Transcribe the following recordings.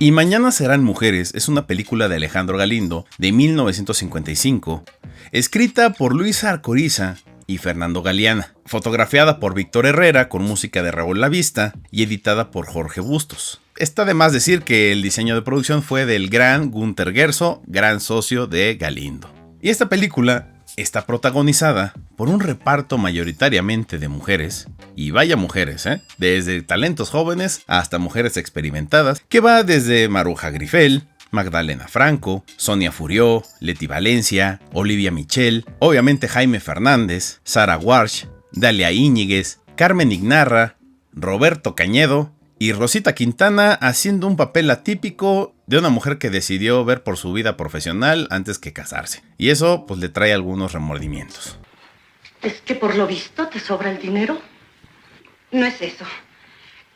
Y Mañana serán mujeres es una película de Alejandro Galindo de 1955, escrita por Luisa Arcoriza y Fernando Galeana, fotografiada por Víctor Herrera con música de Raúl Lavista y editada por Jorge Bustos. Está de más decir que el diseño de producción fue del gran Günter Guerzo, gran socio de Galindo. Y esta película está protagonizada por un reparto mayoritariamente de mujeres, y vaya mujeres, desde talentos jóvenes hasta mujeres experimentadas, que va desde Maruja Grifel, Magdalena Franco, Sonia Furió, Leti Valencia, Olivia Michel, obviamente Jaime Fernández, Sara Warsh, Dalia Íñiguez, Carmen Ignarra, Roberto Cañedo y Rosita Quintana haciendo un papel atípico de una mujer que decidió ver por su vida profesional antes que casarse. Y eso pues le trae algunos remordimientos. ¿Es que por lo visto te sobra el dinero? No es eso.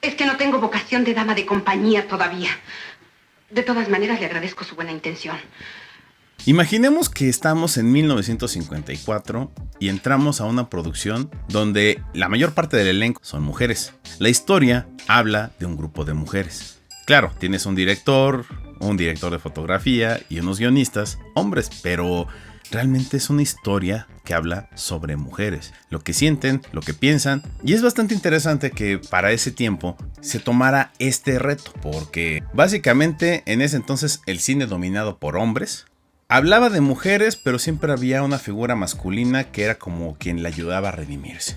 Es que no tengo vocación de dama de compañía todavía. De todas maneras le agradezco su buena intención. Imaginemos que estamos en 1954 y entramos a una producción donde la mayor parte del elenco son mujeres. La historia habla de un grupo de mujeres. Claro, tienes un director de fotografía y unos guionistas, hombres, pero realmente es una historia que habla sobre mujeres, lo que sienten, lo que piensan, y es bastante interesante que para ese tiempo se tomara este reto, porque básicamente en ese entonces el cine dominado por hombres hablaba de mujeres, pero siempre había una figura masculina que era como quien le ayudaba a redimirse.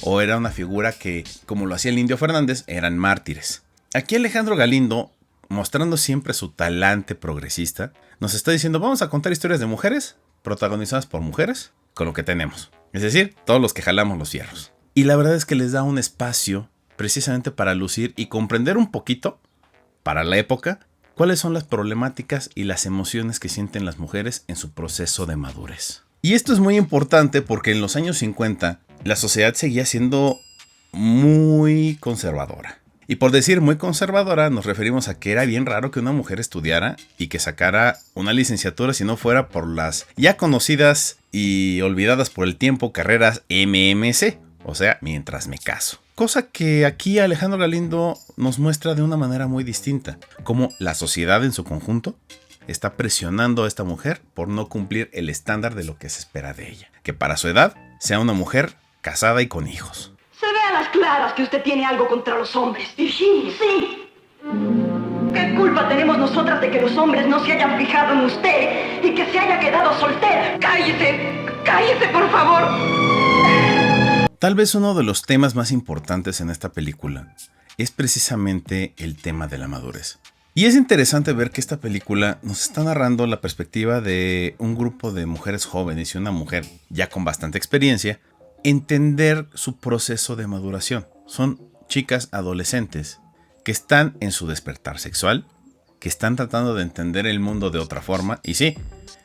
O era una figura que, como lo hacía el Indio Fernández, eran mártires. Aquí Alejandro Galindo, mostrando siempre su talante progresista, nos está diciendo, vamos a contar historias de mujeres, protagonizadas por mujeres, con lo que tenemos. Es decir, todos los que jalamos los fierros. Y la verdad es que les da un espacio precisamente para lucir y comprender un poquito, para la época, cuáles son las problemáticas y las emociones que sienten las mujeres en su proceso de madurez. Y esto es muy importante porque en los años 50 la sociedad seguía siendo muy conservadora. Y por decir muy conservadora nos referimos a que era bien raro que una mujer estudiara y que sacara una licenciatura si no fuera por las ya conocidas y olvidadas por el tiempo carreras MMC, o sea, mientras me caso. Cosa que aquí Alejandro Galindo nos muestra de una manera muy distinta, como la sociedad en su conjunto está presionando a esta mujer por no cumplir el estándar de lo que se espera de ella, que para su edad sea una mujer casada y con hijos. Se ve a las claras que usted tiene algo contra los hombres, Virginia. Sí. ¿Qué culpa tenemos nosotras de que los hombres no se hayan fijado en usted y que se haya quedado soltera? ¡Cállese! ¡Cállese, por favor! Tal vez uno de los temas más importantes en esta película es precisamente el tema de la madurez. Y es interesante ver que esta película nos está narrando la perspectiva de un grupo de mujeres jóvenes y una mujer ya con bastante experiencia, entender su proceso de maduración. Son chicas adolescentes que están en su despertar sexual, que están tratando de entender el mundo de otra forma. Y sí,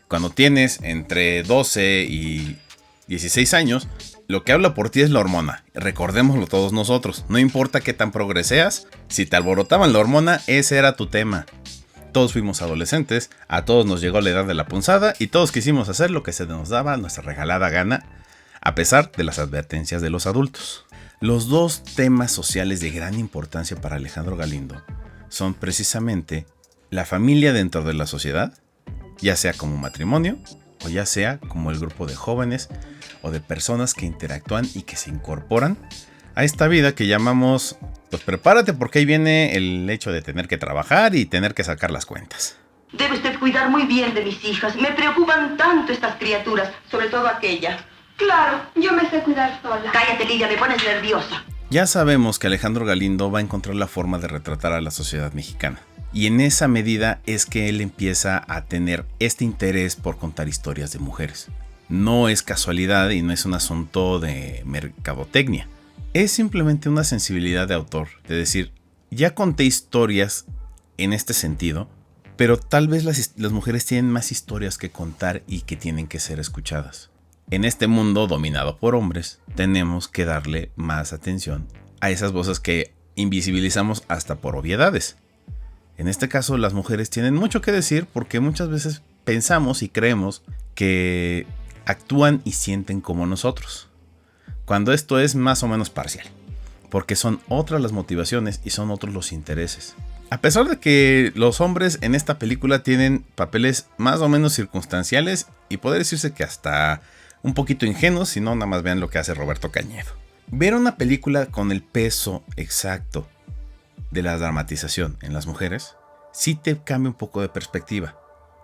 cuando tienes entre 12 y 16 años, lo que habla por ti es la hormona. Recordémoslo todos nosotros. No importa qué tan progreseas, si te alborotaban la hormona, ese era tu tema. Todos fuimos adolescentes, a todos nos llegó la edad de la punzada y todos quisimos hacer lo que se nos daba nuestra regalada gana, a pesar de las advertencias de los adultos. Los dos temas sociales de gran importancia para Alejandro Galindo son precisamente la familia dentro de la sociedad, ya sea como matrimonio o ya sea como el grupo de jóvenes o de personas que interactúan y que se incorporan a esta vida que llamamos, pues prepárate porque ahí viene el hecho de tener que trabajar y tener que sacar las cuentas. Debe usted cuidar muy bien de mis hijas. Me preocupan tanto estas criaturas, sobre todo aquella. Claro, yo me sé cuidar sola. Cállate, Lidia, me pones nerviosa. Ya sabemos que Alejandro Galindo va a encontrar la forma de retratar a la sociedad mexicana. Y en esa medida es que él empieza a tener este interés por contar historias de mujeres. No es casualidad y no es un asunto de mercadotecnia. Es simplemente una sensibilidad de autor, de decir, ya conté historias en este sentido, pero tal vez las mujeres tienen más historias que contar y que tienen que ser escuchadas. En este mundo dominado por hombres, tenemos que darle más atención a esas voces que invisibilizamos hasta por obviedades. En este caso, las mujeres tienen mucho que decir porque muchas veces pensamos y creemos que actúan y sienten como nosotros, cuando esto es más o menos parcial, porque son otras las motivaciones y son otros los intereses. A pesar de que los hombres en esta película tienen papeles más o menos circunstanciales y podría decirse que hasta un poquito ingenuos, si no, nada más vean lo que hace Roberto Cañedo. Ver una película con el peso exacto de la dramatización en las mujeres sí te cambia un poco de perspectiva.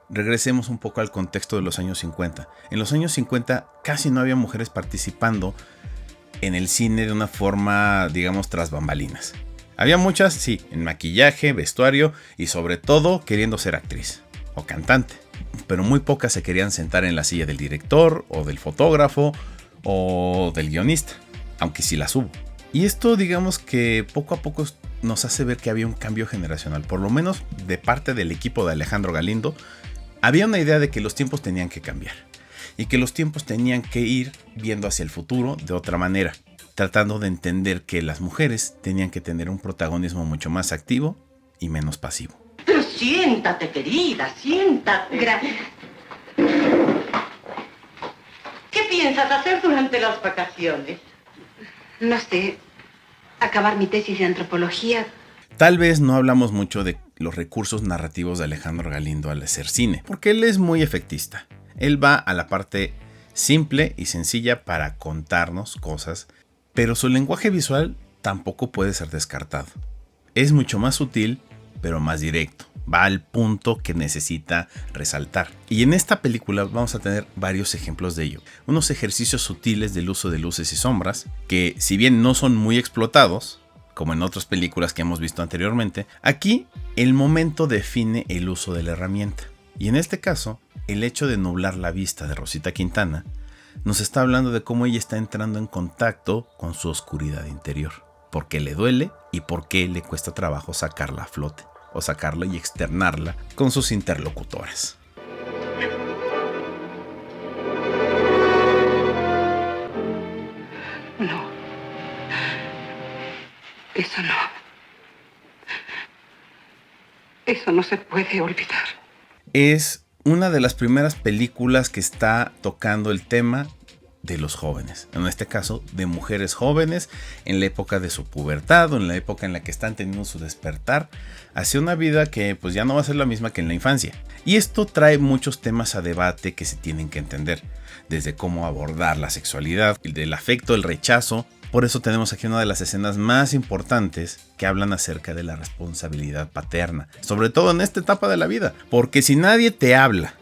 Regresemos un poco al contexto de los años 50. En los años 50 casi no había mujeres participando en el cine de una forma, digamos, tras bambalinas. Había muchas, sí, en maquillaje, vestuario y sobre todo queriendo ser actriz o cantante. Pero muy pocas se querían sentar en la silla del director o del fotógrafo o del guionista, aunque sí las hubo. Y esto, digamos que poco a poco nos hace ver que había un cambio generacional, por lo menos de parte del equipo de Alejandro Galindo. Había una idea de que los tiempos tenían que cambiar y que los tiempos tenían que ir viendo hacia el futuro de otra manera, tratando de entender que las mujeres tenían que tener un protagonismo mucho más activo y menos pasivo. Pero siéntate, querida, siéntate. Gracias. ¿Qué piensas hacer durante las vacaciones? No sé, acabar mi tesis de antropología. Tal vez no hablamos mucho de los recursos narrativos de Alejandro Galindo al hacer cine, porque él es muy efectista. Él va a la parte simple y sencilla para contarnos cosas, pero su lenguaje visual tampoco puede ser descartado. Es mucho más sutil, pero más directo. Va al punto que necesita resaltar. Y en esta película vamos a tener varios ejemplos de ello. Unos ejercicios sutiles del uso de luces y sombras, que si bien no son muy explotados, como en otras películas que hemos visto anteriormente, aquí el momento define el uso de la herramienta. Y en este caso, el hecho de nublar la vista de Rosita Quintana nos está hablando de cómo ella está entrando en contacto con su oscuridad interior. Por qué le duele y por qué le cuesta trabajo sacarla a flote, o sacarla y externarla con sus interlocutoras. No. Eso no. Eso no se puede olvidar. Es una de las primeras películas que está tocando el tema de los jóvenes, en este caso de mujeres jóvenes en la época de su pubertad o en la época en la que están teniendo su despertar hacia una vida que pues ya no va a ser la misma que en la infancia. Y esto trae muchos temas a debate que se tienen que entender, desde cómo abordar la sexualidad, el del afecto, el rechazo. Por eso tenemos aquí una de las escenas más importantes que hablan acerca de la responsabilidad paterna, sobre todo en esta etapa de la vida, porque si nadie te habla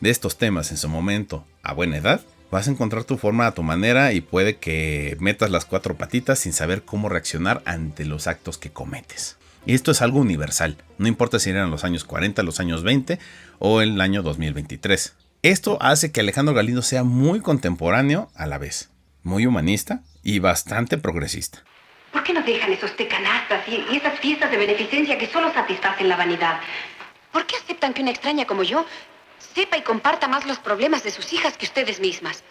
de estos temas en su momento a buena edad, vas a encontrar tu forma a tu manera y puede que metas las cuatro patitas sin saber cómo reaccionar ante los actos que cometes. Y esto es algo universal, no importa si eran los años 40, los años 20 o el año 2023. Esto hace que Alejandro Galindo sea muy contemporáneo a la vez, muy humanista y bastante progresista. ¿Por qué no dejan esos tecanastas y esas fiestas de beneficencia que solo satisfacen la vanidad? ¿Por qué aceptan que una extraña como yo sepa y comparta más los problemas de sus hijas que ustedes mismas?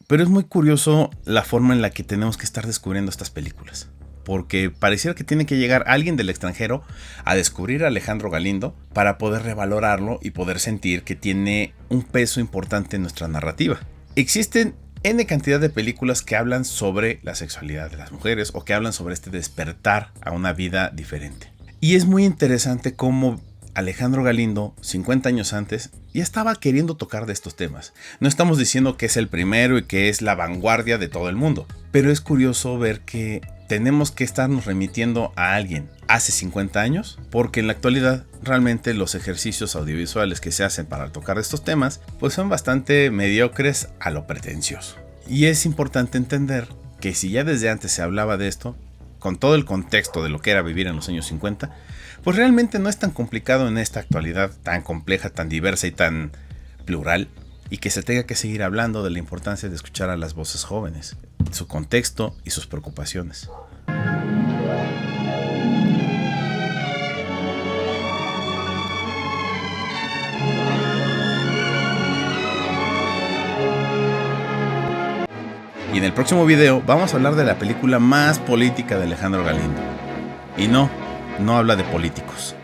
Pero es muy curioso la forma en la que tenemos que estar descubriendo estas películas, porque pareciera que tiene que llegar alguien del extranjero a descubrir a Alejandro Galindo para poder revalorarlo y poder sentir que tiene un peso importante en nuestra narrativa. Existen N cantidad de películas que hablan sobre la sexualidad de las mujeres o que hablan sobre este despertar a una vida diferente. Y es muy interesante cómo Alejandro Galindo, 50 años antes, ya estaba queriendo tocar de estos temas. No estamos diciendo que es el primero y que es la vanguardia de todo el mundo, pero es curioso ver que tenemos que estarnos remitiendo a alguien hace 50 años, porque en la actualidad realmente los ejercicios audiovisuales que se hacen para tocar estos temas pues son bastante mediocres a lo pretencioso. Y es importante entender que si ya desde antes se hablaba de esto, con todo el contexto de lo que era vivir en los años 50, pues realmente no es tan complicado en esta actualidad tan compleja, tan diversa y tan plural, y que se tenga que seguir hablando de la importancia de escuchar a las voces jóvenes, su contexto y sus preocupaciones. Y en el próximo video vamos a hablar de la película más política de Alejandro Galindo. Y no habla de políticos.